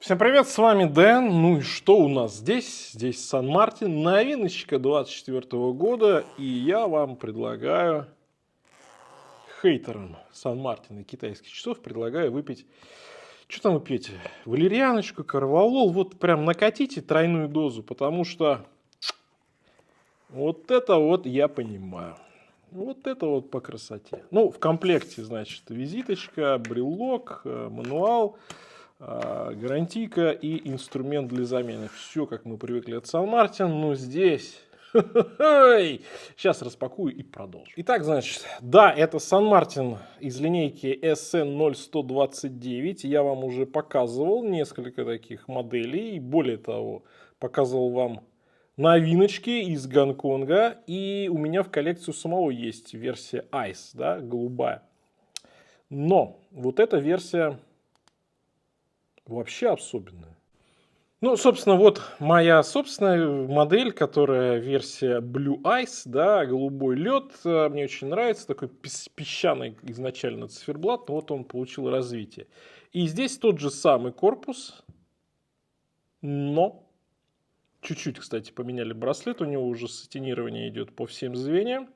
Всем привет, с вами Дэн. Ну и что у нас здесь? Здесь Сан-Мартин, новиночка 24 года. И я вам предлагаю, хейтерам Сан-Мартина и китайских часов, предлагаю выпить, что там вы пьете? Валерьяночку, корвалол. Вот прям накатите тройную дозу, потому что вот это вот я понимаю. Вот это вот по красоте. Ну, в комплекте, значит, визиточка, брелок, мануал, гарантийка и инструмент для замены. Все, как мы привыкли от Сан-Мартин, но здесь... Сейчас распакую и продолжу. Итак, значит, да, это Сан-Мартин из линейки SN0129. Я вам уже показывал несколько таких моделей. И более того, показывал вам новиночки из Гонконга. И у меня в коллекции у самого есть версия Ice, да, голубая. Но вот эта версия вообще особенная. Ну, собственно, вот моя собственная модель, которая версия Blue Ice, да, голубой лед. Мне очень нравится, такой песчаный изначально циферблат, но вот он получил развитие. И здесь тот же самый корпус, но чуть-чуть, кстати, поменяли браслет, у него уже сатинирование идет по всем звеньям.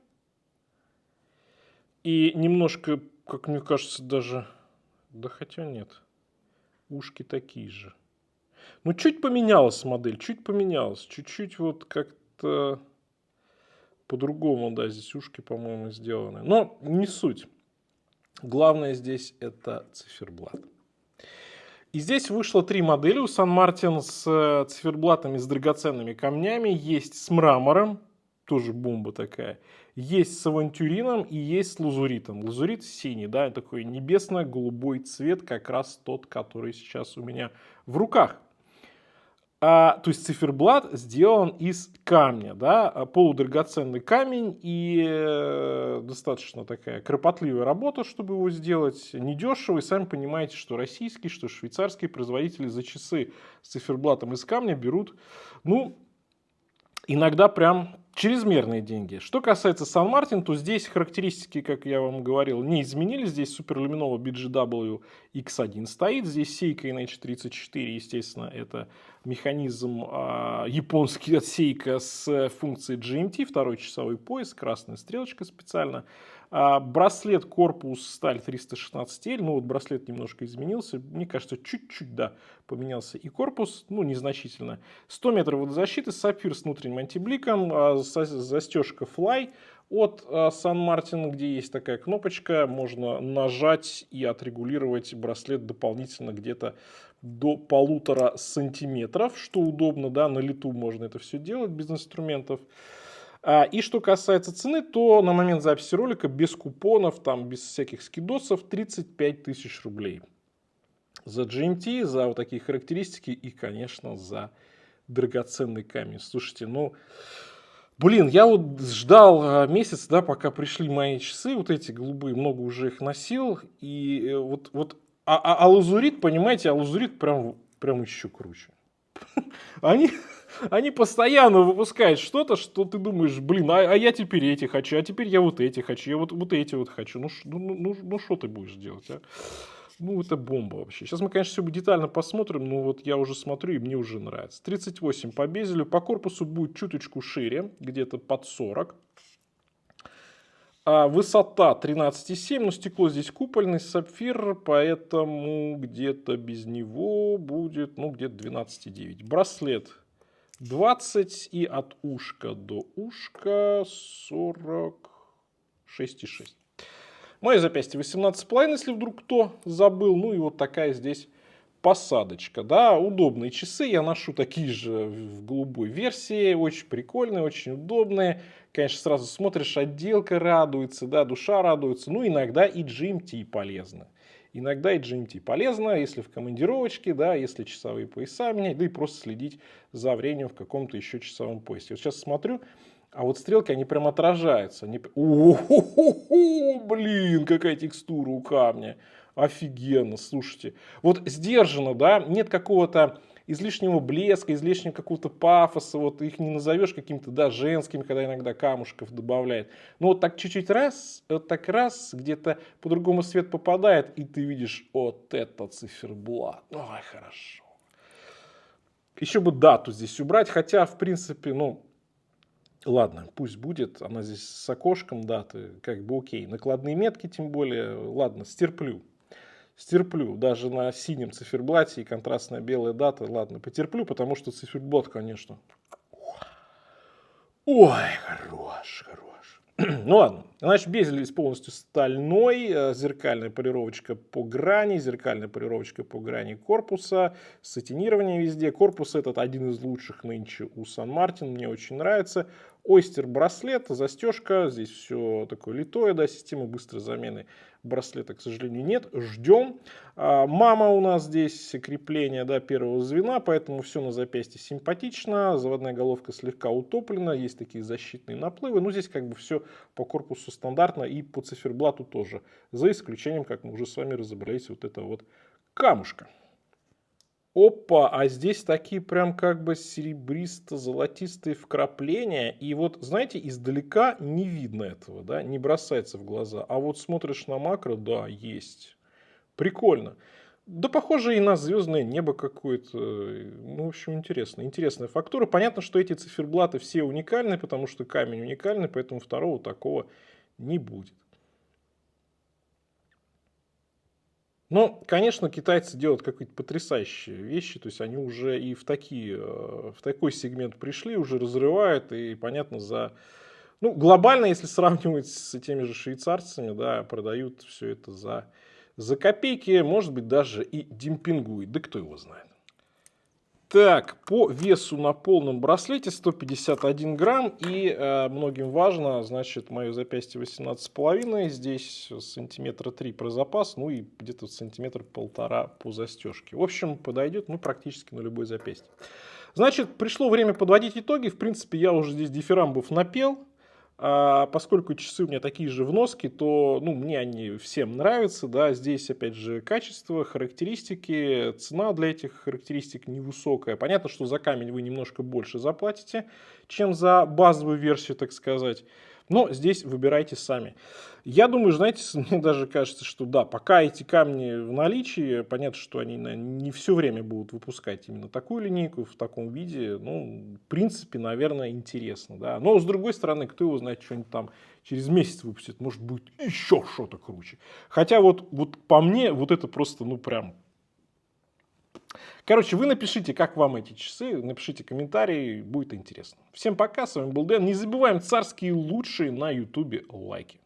И немножко, как мне кажется, даже, да хотя нет, ушки такие же. Ну, чуть поменялась модель, чуть поменялась. Чуть-чуть вот как-то по-другому, да, здесь ушки, по-моему, сделаны. Но не суть. Главное здесь это циферблат. И здесь вышло 3 модели у Сан-Мартин с циферблатами с драгоценными камнями. Есть с мрамором, тоже бомба такая. Есть с авантюрином и есть с лазуритом. Лазурит синий, да, такой небесно-голубой цвет, как раз тот, который сейчас у меня в руках. То есть циферблат сделан из камня, да, полудрагоценный камень и достаточно такая кропотливая работа, чтобы его сделать, недешево. И сами понимаете, что российские, что швейцарские производители за часы с циферблатом из камня берут, ну, иногда прям чрезмерные деньги. Что касается Сан-Мартин, то здесь характеристики, как я вам говорил, не изменились. Здесь суперлюминово BGW X1 стоит. Здесь сейка NH34, естественно, это механизм японский от сейка с функцией GMT, второй часовой пояс, красная стрелочка специально. Браслет, корпус, сталь 316L. Ну вот браслет немножко изменился. Мне кажется, чуть-чуть, да, поменялся и корпус, ну незначительно. 100 метров водозащиты, сапфир с внутренним антибликом, застежка Fly от Сан-Мартин, где есть такая кнопочка. Можно нажать и отрегулировать браслет дополнительно где-то до 1,5 сантиметров, что удобно, да, на лету можно это все делать без инструментов. И что касается цены, то на момент записи ролика без купонов, там, без всяких скидосов 35 тысяч рублей. За GMT, за вот такие характеристики и, конечно, за драгоценный камень. Слушайте, ну, блин, я вот ждал месяц, да, пока пришли мои часы, вот эти голубые, много уже их носил. И а лазурит, понимаете, лазурит прям еще круче. Они постоянно выпускают что-то, что ты думаешь, блин, а я теперь эти хочу, а теперь я вот эти хочу, я вот эти вот хочу. Ну что ты будешь делать, а? Ну, это бомба вообще. Сейчас мы, конечно, все детально посмотрим, но вот я уже смотрю, и мне уже нравится. 38 по безелю, по корпусу будет чуточку шире, где-то под 40. Высота 13,7, но стекло здесь купольный, сапфир, поэтому где-то без него будет, ну, где-то 12,9. Браслет 20 и от ушка до ушка 46,6. Мое запястье 18,5, если вдруг кто забыл. Ну и вот такая здесь посадочка. Да, удобные часы. Я ношу такие же в голубой версии. Очень прикольные, очень удобные. Конечно, сразу смотришь, отделка радуется, да, душа радуется. Ну, иногда и GMT полезно. Иногда и GMT полезно, если в командировочке, да, если часовые пояса менять, да и просто следить за временем в каком-то еще часовом поясе. Вот сейчас смотрю, а вот стрелки, они прям отражаются. Блин, какая текстура у камня. Офигенно, слушайте. Вот сдержанно, да, нет какого-то излишнего блеска, излишнего какого-то пафоса. Вот их не назовешь какими-то, да, женскими, когда иногда камушков добавляют. Но вот так чуть-чуть раз, вот так раз, где-то по-другому свет попадает, и ты видишь вот это циферблат. Ой, хорошо. Еще бы дату здесь убрать, хотя, в принципе, ну, ладно, пусть будет. Она здесь с окошком даты, как бы окей. Накладные метки, тем более, ладно, стерплю. Стерплю. Даже на синем циферблате и контрастная белая дата, ладно, потерплю, потому что циферблат, конечно. Ой, хорош, хорош. Ну ладно, значит, безель здесь полностью стальной, зеркальная полировочка по грани, зеркальная полировочка по грани корпуса, сатинирование везде. Корпус этот один из лучших нынче у Сан-Мартин, мне очень нравится. Ойстер браслет, застежка, здесь все такое литое, да, система быстрой замены браслета, к сожалению, нет. Ждем. Мама у нас здесь крепление, да, первого звена, поэтому все на запястье симпатично. Заводная головка слегка утоплена, есть такие защитные наплывы. Но здесь как бы все по корпусу стандартно и по циферблату тоже. За исключением, как мы уже с вами разобрались, вот этого вот камушка. Опа, а здесь такие прям как бы серебристо-золотистые вкрапления. И вот, знаете, издалека не видно этого, да, не бросается в глаза. А вот смотришь на макро, да, есть. Прикольно. Да, похоже и на звездное небо какое-то. Ну, в общем, интересно. Интересная фактура. Понятно, что эти циферблаты все уникальны, потому что камень уникальный, поэтому второго такого не будет. Но, конечно, китайцы делают какие-то потрясающие вещи, то есть они уже и в такой сегмент пришли, уже разрывают, и понятно, ну, глобально, если сравнивать с теми же швейцарцами, да, продают все это за копейки, может быть, даже и демпингуют, да кто его знает. Так, по весу на полном браслете 151 грамм, и многим важно, значит, мое запястье 18,5, здесь сантиметра 3 про запас, ну и где-то сантиметр 1,5 по застежке. В общем, подойдет, ну, практически на любой запястье. Значит, пришло время подводить итоги, в принципе, я уже здесь дифирамбов напел. Поскольку часы у меня такие же в носке, то ну, мне они всем нравятся. Да. Здесь, опять же, качество, характеристики, цена для этих характеристик невысокая. Понятно, что за камень вы немножко больше заплатите, чем за базовую версию, так сказать. Но здесь выбирайте сами. Я думаю, знаете, мне даже кажется, что да, пока эти камни в наличии, понятно, что они не все время будут выпускать именно такую линейку в таком виде. Ну, в принципе, наверное, интересно. Да. Но, с другой стороны, кто его знает, что-нибудь там через месяц выпустит, может будет еще что-то круче. Хотя вот по мне, вот это просто, ну, прям... Короче, вы напишите, как вам эти часы, напишите комментарии, будет интересно. Всем пока, с вами был Дэн. Не забываем царские лучшие на ютубе лайки.